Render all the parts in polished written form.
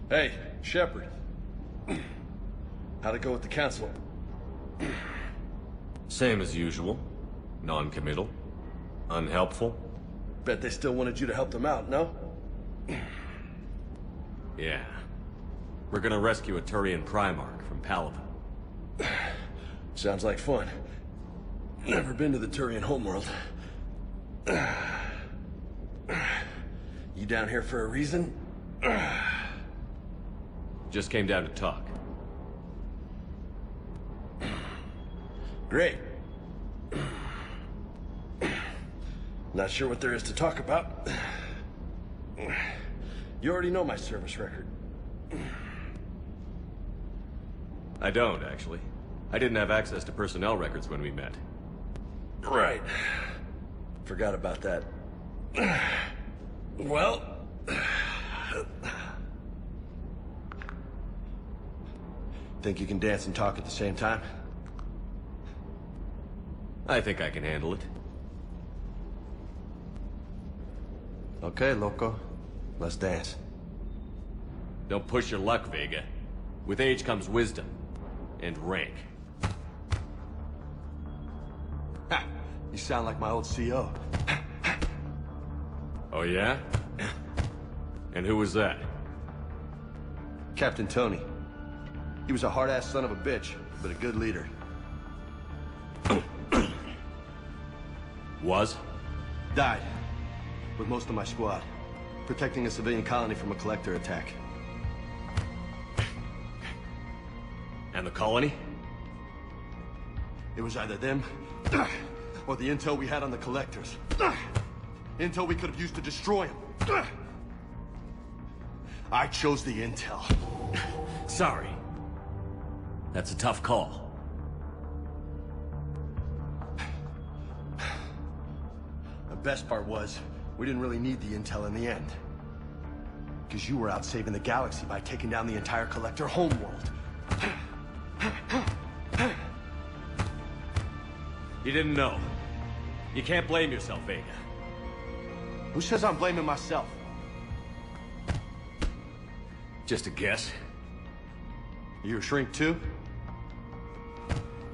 Hey, Shepard. How'd it go with the council? Same as usual. Non-committal. Unhelpful. Bet they still wanted you to help them out, no? Yeah. We're gonna rescue a Turian Primarch from Palaven. Sounds like fun. Never been to the Turian homeworld. You down here for a reason? Just came down to talk. Great. Not sure what there is to talk about. You already know my service record. I don't, actually. I didn't have access to personnel records when we met. Right. Forgot about that. Well... Think you can dance and talk at the same time? I think I can handle it. Okay, loco. Let's dance. Don't push your luck, Vega. With age comes wisdom. And rank. Ha! You sound like my old CO. Oh yeah? And who was that? Captain Tony. He was a hard-ass son of a bitch, but a good leader. Was? Died. With most of my squad. Protecting a civilian colony from a collector attack. And the colony? It was either them, or the intel we had on the collectors. Intel we could have used to destroy them. I chose the intel. Sorry. That's a tough call. The best part was, we didn't really need the intel in the end. Because you were out saving the galaxy by taking down the entire collector homeworld. You didn't know. You can't blame yourself, Vega. Who says I'm blaming myself? Just a guess. You a shrink too?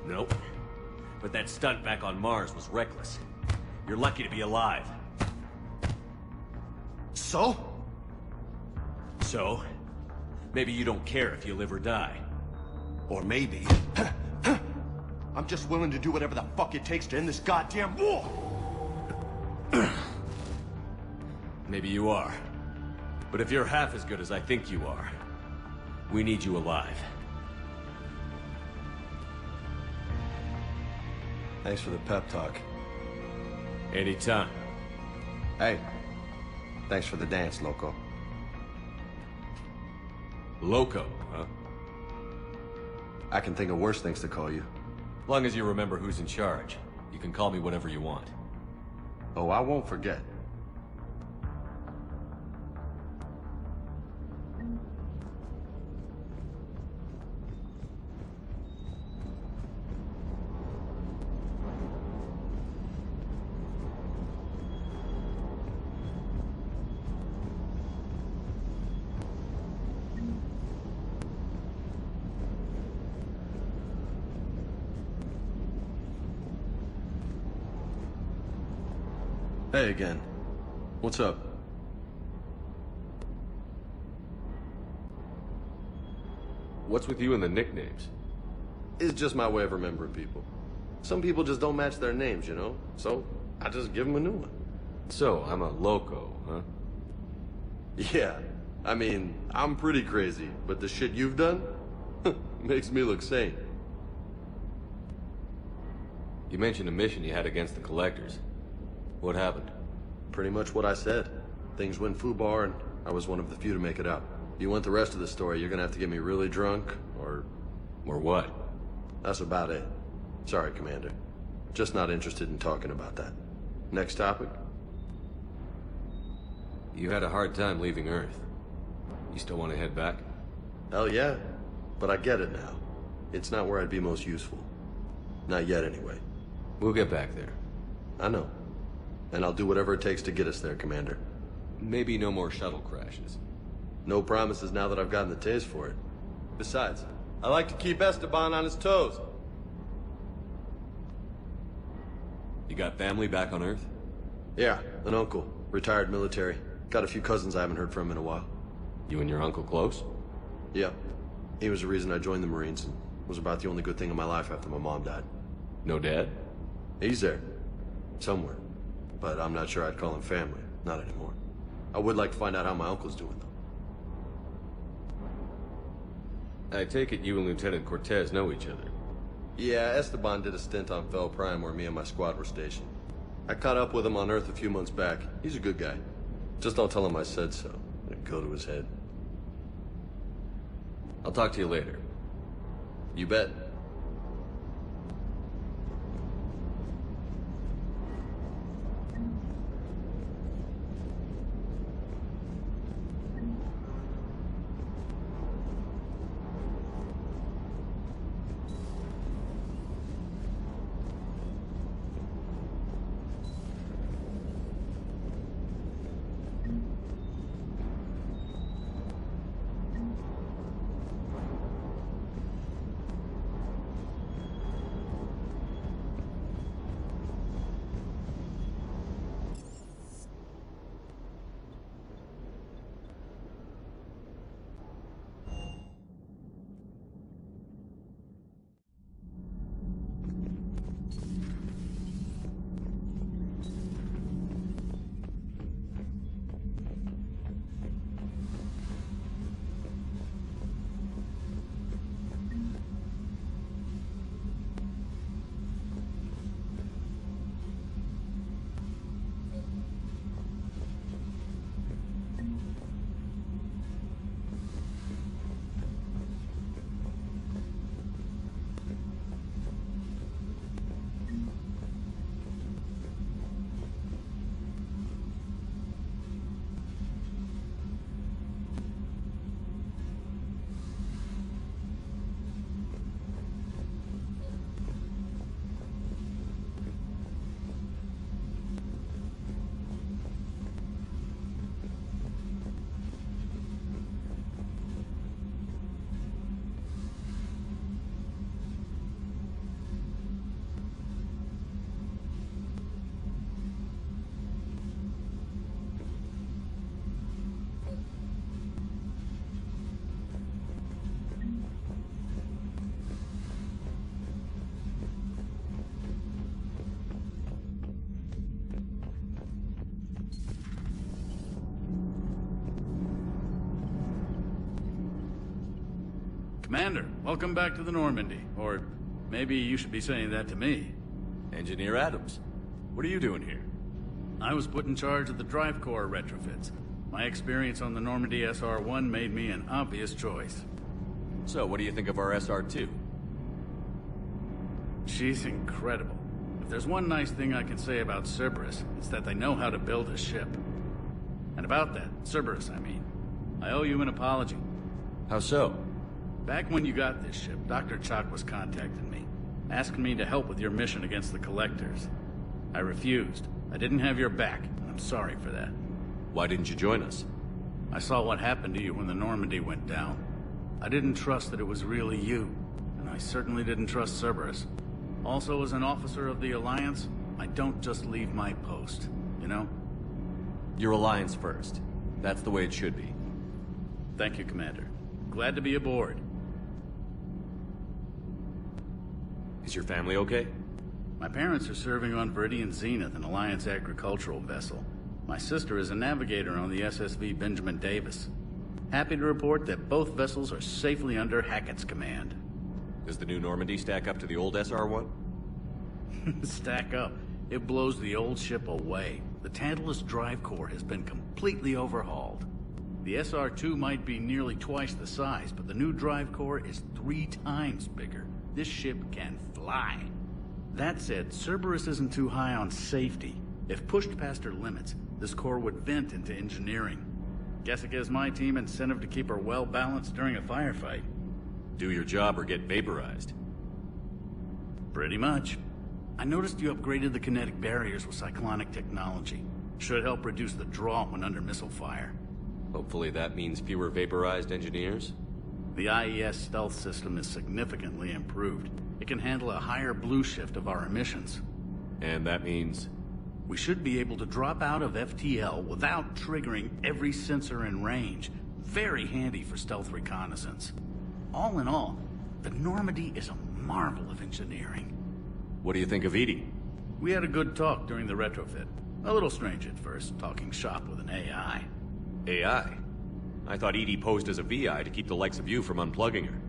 Nope. But that stunt back on Mars was reckless. You're lucky to be alive. So? So? Maybe you don't care if you live or die. Or maybe... I'm just willing to do whatever the fuck it takes to end this goddamn war! Maybe you are. But if you're half as good as I think you are, we need you alive. Thanks for the pep talk. Anytime. Hey, thanks for the dance, loco. Loco, huh? I can think of worse things to call you. Long as you remember who's in charge, you can call me whatever you want. Oh, I won't forget. Hey again. What's up? What's with you and the nicknames? It's just my way of remembering people. Some people just don't match their names, you know? So, I just give them a new one. So, I'm a loco, huh? Yeah. I mean, I'm pretty crazy, but the shit you've done makes me look sane. You mentioned a mission you had against the Collectors. What happened? Pretty much what I said. Things went foobar, and I was one of the few to make it out. If you want the rest of the story, you're gonna have to get me really drunk, or... Or what? That's about it. Sorry, Commander. Just not interested in talking about that. Next topic? You had a hard time leaving Earth. You still want to head back? Hell yeah. But I get it now. It's not where I'd be most useful. Not yet, anyway. We'll get back there. I know. And I'll do whatever it takes to get us there, Commander. Maybe no more shuttle crashes. No promises now that I've gotten the taste for it. Besides, I like to keep Esteban on his toes. You got family back on Earth? Yeah, an uncle, retired military. Got a few cousins I haven't heard from in a while. You and your uncle close? Yeah. He was the reason I joined the Marines and was about the only good thing in my life after my mom died. No dad? He's there. Somewhere. But I'm not sure I'd call him family. Not anymore. I would like to find out how my uncle's doing, though. I take it you and Lieutenant Cortez know each other. Yeah, Esteban did a stint on Fel Prime where me and my squad were stationed. I caught up with him on Earth a few months back. He's a good guy. Just don't tell him I said so. It'd go to his head. I'll talk to you later. You bet. Commander, welcome back to the Normandy. Or maybe you should be saying that to me. Engineer Adams, what are you doing here? I was put in charge of the drive core retrofits. My experience on the Normandy SR-1 made me an obvious choice. So, what do you think of our SR-2? She's incredible. If there's one nice thing I can say about Cerberus, it's that they know how to build a ship. And about that, Cerberus, I mean, I owe you an apology. How so? Back when you got this ship, Dr. Chalk was contacting me, asking me to help with your mission against the Collectors. I refused. I didn't have your back, and I'm sorry for that. Why didn't you join us? I saw what happened to you when the Normandy went down. I didn't trust that it was really you, and I certainly didn't trust Cerberus. Also, as an officer of the Alliance, I don't just leave my post, you know? Your Alliance first. That's the way it should be. Thank you, Commander. Glad to be aboard. Is your family okay? My parents are serving on Viridian Zenith, an Alliance agricultural vessel. My sister is a navigator on the SSV Benjamin Davis. Happy to report that both vessels are safely under Hackett's command. Does the new Normandy stack up to the old SR-1? Stack up. It blows the old ship away. The Tantalus drive core has been completely overhauled. The SR-2 might be nearly twice the size, but the new drive core is 3 times bigger. This ship can fly. That said, Cerberus isn't too high on safety. If pushed past her limits, this core would vent into engineering. Guess it gives my team incentive to keep her well balanced during a firefight. Do your job or get vaporized. Pretty much. I noticed you upgraded the kinetic barriers with cyclonic technology. Should help reduce the draw when under missile fire. Hopefully that means fewer vaporized engineers? The IES stealth system is significantly improved. It can handle a higher blue shift of our emissions. And that means... We should be able to drop out of FTL without triggering every sensor in range. Very handy for stealth reconnaissance. All in all, the Normandy is a marvel of engineering. What do you think of Edie? We had a good talk during the retrofit. A little strange at first, talking shop with an AI. AI? I thought Edie posed as a VI to keep the likes of you from unplugging her.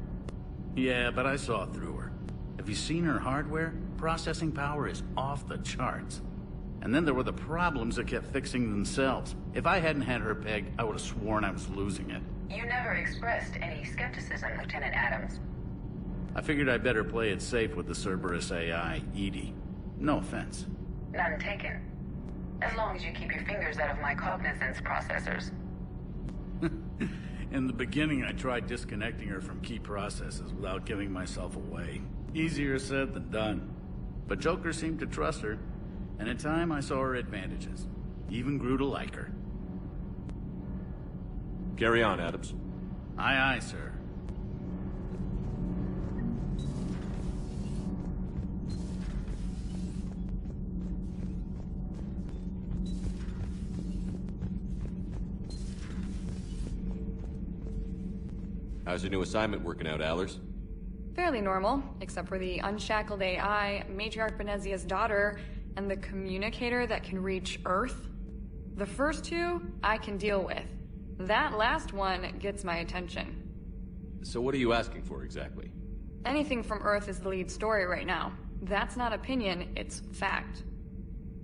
Yeah, but I saw through her. Have you seen her hardware? Processing power is off the charts. And then there were the problems that kept fixing themselves. If I hadn't had her pegged, I would have sworn I was losing it. You never expressed any skepticism, Lieutenant Adams. I figured I'd better play it safe with the Cerberus AI, Edie. No offense. None taken. As long as you keep your fingers out of my cognizance processors. In the beginning, I tried disconnecting her from key processes without giving myself away. Easier said than done. But Joker seemed to trust her. And in time, I saw her advantages. Even grew to like her. Carry on, Adams. Aye, aye, sir. How's your new assignment working out, Allers? Fairly normal, except for the unshackled AI, Matriarch Benezia's daughter, and the communicator that can reach Earth. The first two, I can deal with. That last one gets my attention. So what are you asking for, exactly? Anything from Earth is the lead story right now. That's not opinion, it's fact.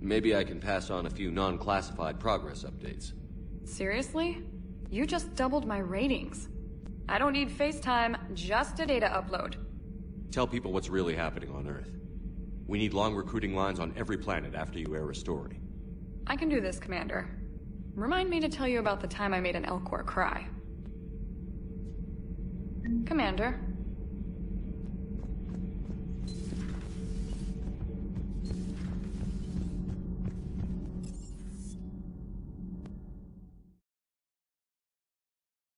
Maybe I can pass on a few non-classified progress updates. Seriously? You just doubled my ratings. I don't need FaceTime, just a data upload. Tell people what's really happening on Earth. We need long recruiting lines on every planet after you air a story. I can do this, Commander. Remind me to tell you about the time I made an Elcor cry. Commander,